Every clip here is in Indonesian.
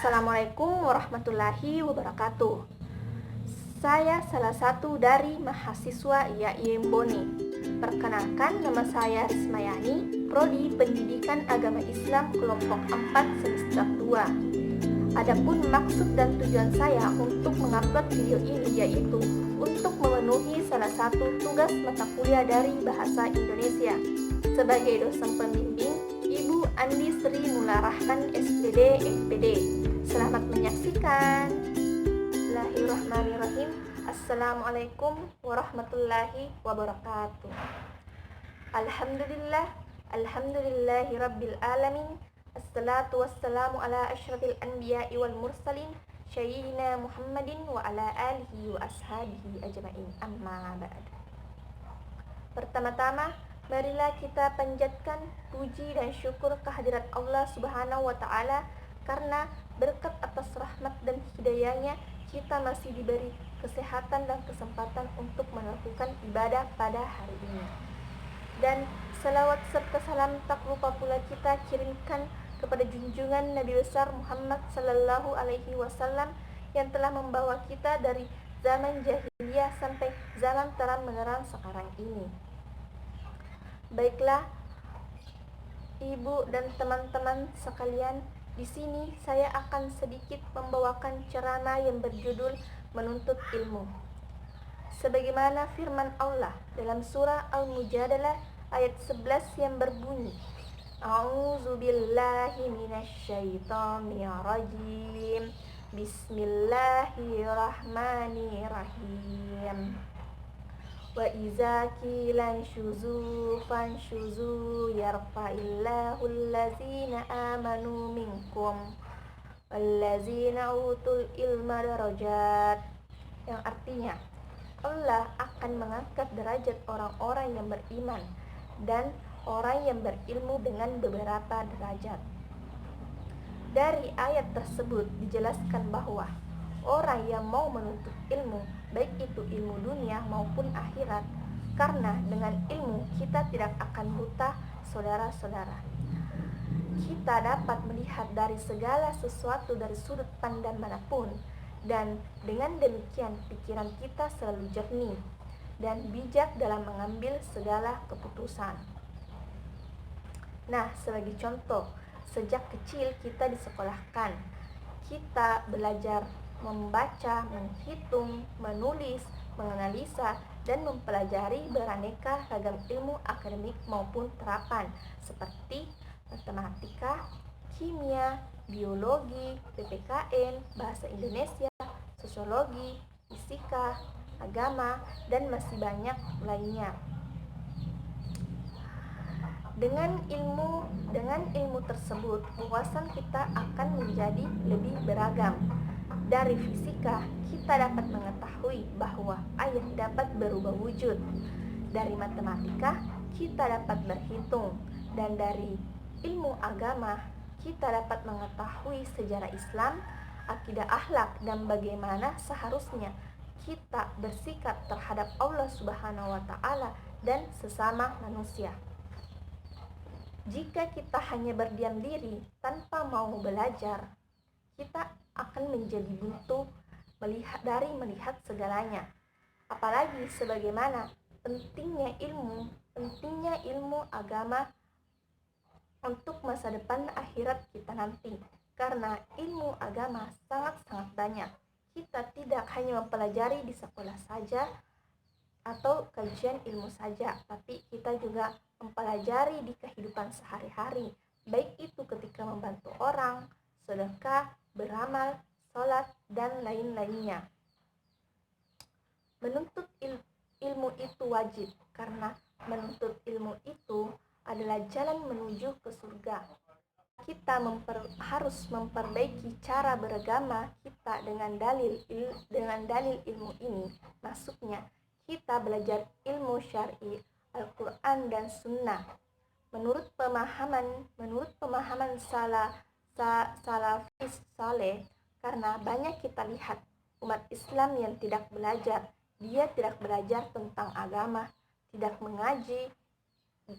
Assalamualaikum warahmatullahi wabarakatuh. Saya salah satu dari mahasiswa IAIN Bone. Perkenalkan, nama saya Rismayani, Prodi Pendidikan Agama Islam kelompok 4 semester 2. Adapun maksud dan tujuan saya untuk mengupload video ini yaitu untuk memenuhi salah satu tugas mata kuliah dari Bahasa Indonesia. Sebagai dosen pembimbing, Ibu Andi Sri Mularahman SPD MPD. Selamat menyaksikan. Bismillahirrahmanirrahim. Assalamualaikum warahmatullahi wabarakatuh. Alhamdulillahi rabbil alamin. Assalatu wassalamu ala asyrafil anbiya'i wal mursalin sayyidina Muhammadin wa ala alihi wa ashabihi ajma'in. Amma ba'd. Pertama-tama, marilah kita panjatkan puji dan syukur kehadirat Allah Subhanahu wa Ta'ala, karena berkat atas rahmat dan hidayahnya kita masih diberi kesehatan dan kesempatan untuk melakukan ibadah pada hari ini. Dan salawat serta salam tak lupa pula kita kirimkan kepada junjungan Nabi besar Muhammad sallallahu alaihi wasallam yang telah membawa kita dari zaman jahiliyah sampai zaman terang menerang sekarang ini. Baiklah, Ibu dan teman-teman sekalian, di sini saya akan sedikit membawakan ceramah yang berjudul Menuntut Ilmu. Sebagaimana firman Allah dalam surah Al-Mujadalah ayat 11 yang berbunyi, A'udzubillahi minasyaitonirrajim. Bismillahirrahmanirrahim. Wa iza kilan syuzu fansyuzu yarfa'illahu allazina amanu minkum wallazina utul ilma darajat, yang artinya Allah akan mengangkat derajat orang-orang yang beriman dan orang yang berilmu dengan beberapa derajat. Dari ayat tersebut dijelaskan bahwa orang yang mau menuntut ilmu, baik itu ilmu dunia maupun akhirat, karena dengan ilmu kita tidak akan buta, saudara-saudara. Kita dapat melihat dari segala sesuatu dari sudut pandang manapun, dan dengan demikian pikiran kita selalu jernih dan bijak dalam mengambil segala keputusan. Nah, sebagai contoh, sejak kecil kita disekolahkan, kita belajar membaca, menghitung, menulis, menganalisa, dan mempelajari beraneka ragam ilmu akademik maupun terapan seperti matematika, kimia, biologi, PPKN, bahasa Indonesia, sosiologi, fisika, agama, dan masih banyak lainnya. Dengan ilmu tersebut, wawasan kita akan menjadi lebih beragam. Dari fisika, kita dapat mengetahui bahwa air dapat berubah wujud. Dari matematika, kita dapat berhitung. Dan dari ilmu agama, kita dapat mengetahui sejarah Islam, akidah akhlak, dan bagaimana seharusnya kita bersikap terhadap Allah Subhanahu wa Ta'ala dan sesama manusia. Jika kita hanya berdiam diri tanpa mau belajar, kita akan menjadi buntu melihat segalanya. Apalagi sebagaimana pentingnya ilmu agama untuk masa depan akhirat kita nanti. Karena ilmu agama sangat-sangat banyak. Kita tidak hanya mempelajari di sekolah saja atau kajian ilmu saja, tapi kita juga mempelajari di kehidupan sehari-hari, baik itu ketika membantu orang, sedekah, beramal, sholat, dan lain-lainnya. Menuntut ilmu itu wajib, karena menuntut ilmu itu adalah jalan menuju ke surga. Kita harus memperbaiki cara beragama kita dengan dalil ilmu ini. Maksudnya, kita belajar ilmu syar'i, Al-Quran dan Sunnah menurut pemahaman salafis saleh, karena banyak kita lihat umat Islam yang tidak belajar. Dia tidak belajar tentang agama, tidak mengaji,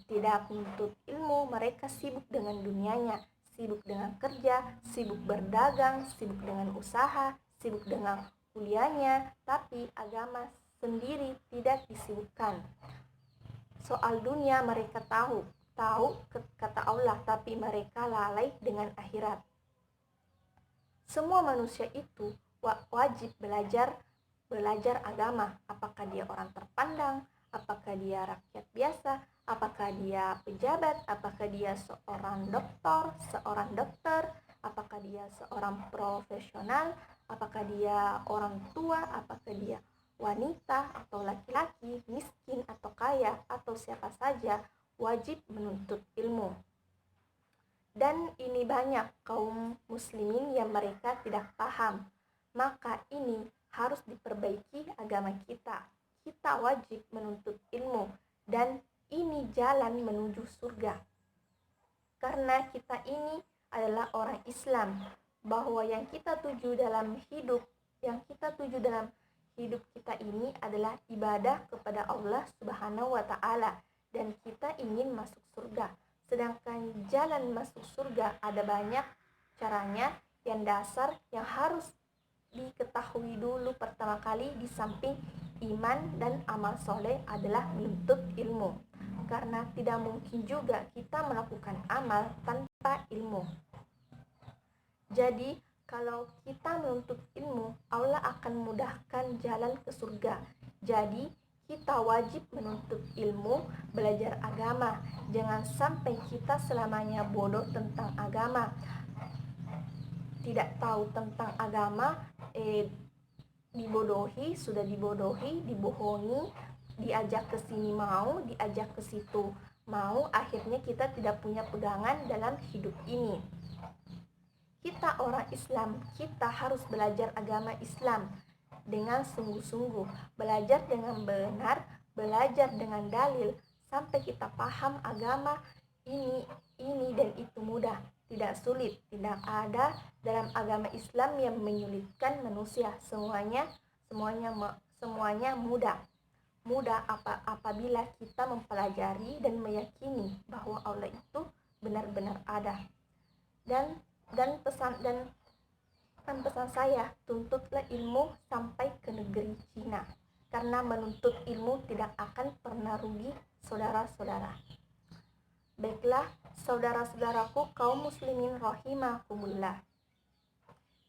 tidak menuntut ilmu, mereka sibuk dengan dunianya, sibuk dengan kerja, sibuk berdagang, sibuk dengan usaha, sibuk dengan kuliahnya, tapi agama sendiri tidak disibukkan. Soal dunia mereka tahu kata Allah, tapi mereka lalai dengan akhirat. Semua manusia itu wajib belajar agama, apakah dia orang terpandang, apakah dia rakyat biasa, apakah dia pejabat, apakah dia seorang dokter, apakah dia seorang profesional, apakah dia orang tua, apakah dia wanita atau laki-laki, miskin atau kaya, atau siapa saja, wajib menuntut ilmu. Dan ini banyak kaum muslimin yang mereka tidak paham. Maka ini harus diperbaiki agama kita. Kita wajib menuntut ilmu dan ini jalan menuju surga. Karena kita ini adalah orang Islam, bahwa yang kita tuju dalam hidup kita ini adalah ibadah kepada Allah Subhanahu wa taala dan kita ingin masuk surga. Sedangkan jalan masuk surga ada banyak caranya, yang dasar yang harus diketahui dulu pertama kali di samping iman dan amal soleh adalah menuntut ilmu. Karena tidak mungkin juga kita melakukan amal tanpa ilmu. Jadi kalau kita menuntut ilmu, Allah akan mudahkan jalan ke surga. Jadi kita wajib menuntut ilmu, belajar agama. Jangan sampai kita selamanya bodoh tentang agama. Tidak tahu tentang agama, sudah dibodohi, dibohongi, diajak ke sini mau, diajak ke situ mau, akhirnya kita tidak punya pegangan dalam hidup ini. Kita orang Islam, kita harus belajar agama Islam dengan sungguh-sungguh, belajar dengan benar, belajar dengan dalil, sampai kita paham agama ini dan itu mudah, tidak sulit, tidak ada dalam agama Islam yang menyulitkan manusia. Semuanya mudah apabila kita mempelajari dan meyakini bahwa Allah itu benar-benar ada. Dan pesan saya, tuntutlah ilmu sampai ke negeri Cina, karena menuntut ilmu tidak akan pernah rugi, saudara-saudara. Baiklah, saudara-saudaraku kaum muslimin rahimakumullah.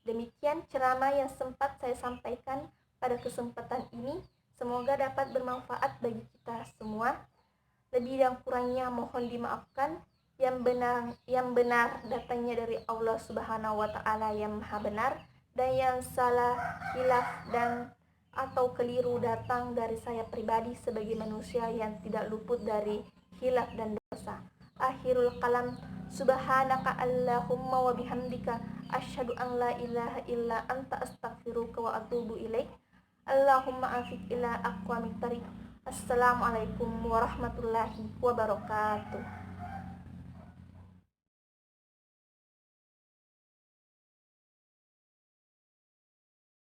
Demikian ceramah yang sempat saya sampaikan pada kesempatan ini. Semoga dapat bermanfaat bagi kita semua. Lebih dan kurangnya mohon dimaafkan. Yang benar datangnya dari Allah Subhanahu wa taala yang Maha benar, dan yang salah, hilaf dan atau keliru datang dari saya pribadi sebagai manusia yang tidak luput dari hilaf dan dosa. Akhirul kalam, subhanaka allahumma wa bihamdika asyhadu an la ilaha illa anta astaghfiruka wa atubu ilaik. Allahumma afiq ila aqwamit thariq. Assalamualaikum warahmatullahi wabarakatuh.